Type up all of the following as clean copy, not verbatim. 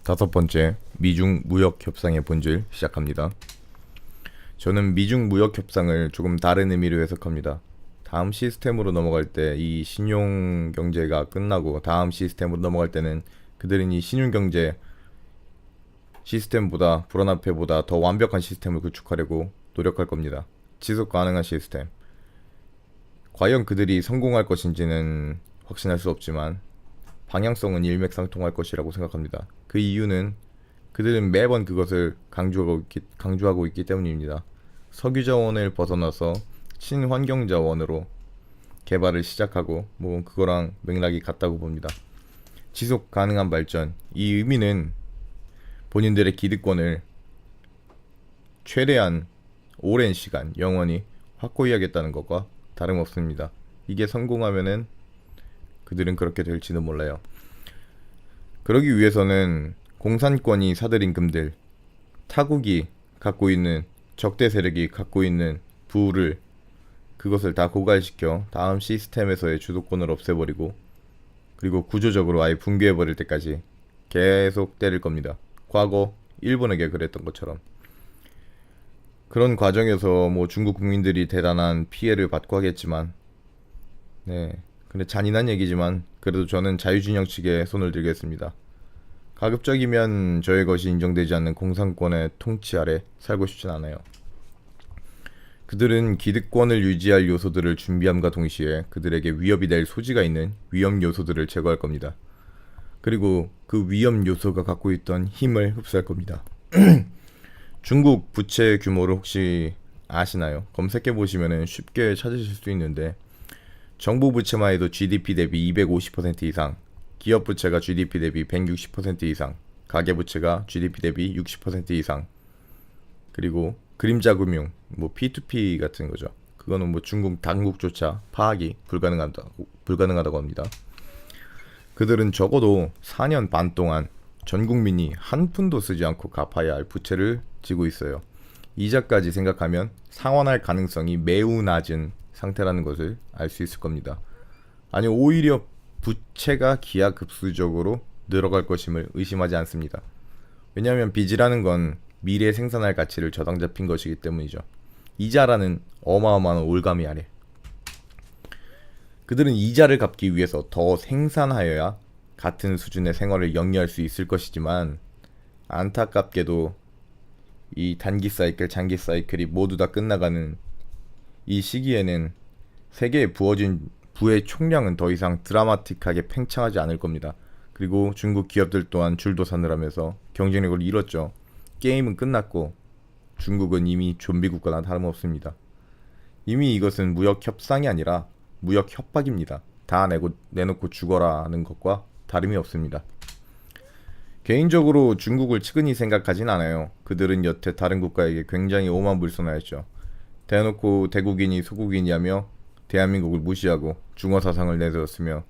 다섯 번째, 미중 무역 협상의 본질 시작합니다. 저는 미중 무역 협상을 조금 다른 의미로 해석합니다. 다음 시스템으로 넘어갈 때 이 신용 경제가 끝나고 다음 시스템으로 넘어갈 때는 그들은 이 신용 경제 시스템보다 불안화폐보다 더 완벽한 시스템을 구축하려고 노력할 겁니다. 지속 가능한 시스템. 과연 그들이 성공할 것인지는 확신할 수 없지만 방향성은 일맥상통할 것이라고 생각합니다. 그 이유는 그들은 매번 그것을 강조하고 있기 때문입니다. 석유 자원을 벗어나서 친환경 자원으로 개발을 시작하고 그거랑 맥락이 같다고 봅니다. 지속 가능한 발전. 이 의미는 본인들의 기득권을 최대한 오랜 시간 영원히 확고히 하겠다는 것과 다름없습니다. 이게 성공하면은 그들은 그렇게 될지는 몰라요. 그러기 위해서는 공산권이 사들 임금들, 타국이 갖고 있는 적대 세력이 갖고 있는 부를 그것을 다 고갈시켜 다음 시스템에서의 주도권을 없애버리고 그리고 구조적으로 아예 붕괴해버릴 때까지 계속 때릴 겁니다. 과거 일본에게 그랬던 것처럼. 그런 과정에서 중국 국민들이 대단한 피해를 받고 하겠지만 근데 잔인한 얘기지만 그래도 저는 자유진영 측에 손을 들겠습니다. 가급적이면 저의 것이 인정되지 않는 공산권의 통치 아래 살고 싶진 않아요. 그들은 기득권을 유지할 요소들을 준비함과 동시에 그들에게 위협이 될 소지가 있는 위험 요소들을 제거할 겁니다. 그리고 그 위험 요소가 갖고 있던 힘을 흡수할 겁니다. 중국 부채 규모를 혹시 아시나요? 검색해 보시면 쉽게 찾으실 수 있는데 정부 부채만 해도 GDP 대비 250% 이상, 기업 부채가 GDP 대비 160% 이상, 가계 부채가 GDP 대비 60% 이상, 그리고 그림자 금융, P2P 같은 거죠. 그거는 중국 당국조차 파악이 불가능하다고 합니다. 그들은 적어도 4년 반 동안 전 국민이 한 푼도 쓰지 않고 갚아야 할 부채를 지고 있어요. 이자까지 생각하면 상환할 가능성이 매우 낮은 상태라는 것을 알 수 있을 겁니다. 아니 오히려 부채가 기하급수적으로 늘어갈 것임을 의심하지 않습니다. 왜냐하면 빚이라는 건 미래에 생산할 가치를 저당 잡힌 것이기 때문이죠. 이자라는 어마어마한 올가미 아래 그들은 이자를 갚기 위해서 더 생산하여야 같은 수준의 생활을 영위할 수 있을 것이지만 안타깝게도 이 단기 사이클, 장기 사이클이 모두 다 끝나가는 이 시기에는 세계에 부어진 부의 총량은 더 이상 드라마틱하게 팽창하지 않을 겁니다. 그리고 중국 기업들 또한 줄도산을 하면서 경쟁력을 잃었죠. 게임은 끝났고 중국은 이미 좀비 국가나 다름없습니다. 이미 이것은 무역 협상이 아니라 무역 협박입니다. 다 내놓고 죽어라는 것과 다름이 없습니다. 개인적으로 중국을 측은히 생각하진 않아요. 그들은 여태 다른 국가에게 굉장히 오만불손하였죠. 대놓고 대국인이 소국인이라며 대한민국을 무시하고 중어 사상을 내세웠으며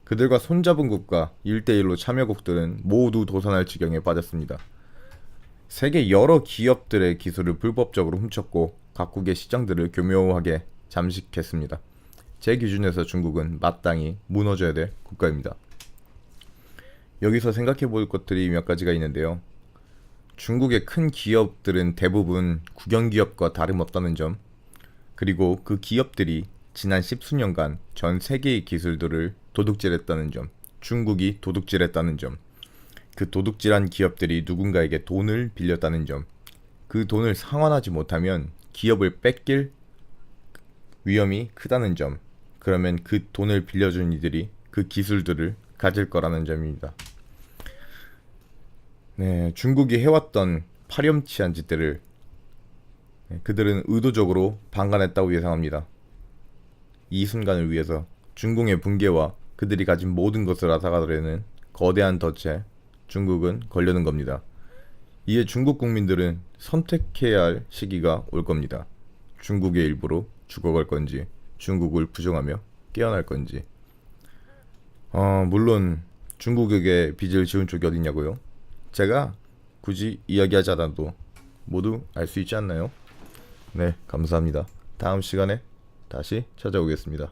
그들과 손잡은 국가 1대1로 참여국들은 모두 도산할 지경에 빠졌습니다. 세계 여러 기업들의 기술을 불법적으로 훔쳤고 각국의 시장들을 교묘하게 잠식했습니다. 제 기준에서 중국은 마땅히 무너져야 될 국가입니다. 여기서 생각해 볼 것들이 몇 가지가 있는데요. 중국의 큰 기업들은 대부분 국영기업과 다름없다는 점, 그리고 그 기업들이 지난 10수년간 전 세계의 기술들을 도둑질했다는 점, 중국이 도둑질했다는 점, 그 도둑질한 기업들이 누군가에게 돈을 빌렸다는 점, 그 돈을 상환하지 못하면 기업을 뺏길 위험이 크다는 점, 그러면 그 돈을 빌려준 이들이 그 기술들을 가질 거라는 점입니다. 중국이 해왔던 파렴치한 짓들을 그들은 의도적으로 방관했다고 예상합니다. 이 순간을 위해서 중국의 붕괴와 그들이 가진 모든 것을 앗아가려는 거대한 덫에 중국은 걸려는 겁니다. 이에 중국 국민들은 선택해야 할 시기가 올 겁니다. 중국의 일부로 죽어갈 건지 중국을 부정하며 깨어날 건지. 물론 중국에게 빚을 지은 쪽이 어딨냐고요? 제가 굳이 이야기하지 않아도 모두 알 수 있지 않나요? 네, 감사합니다. 다음 시간에 다시 찾아오겠습니다.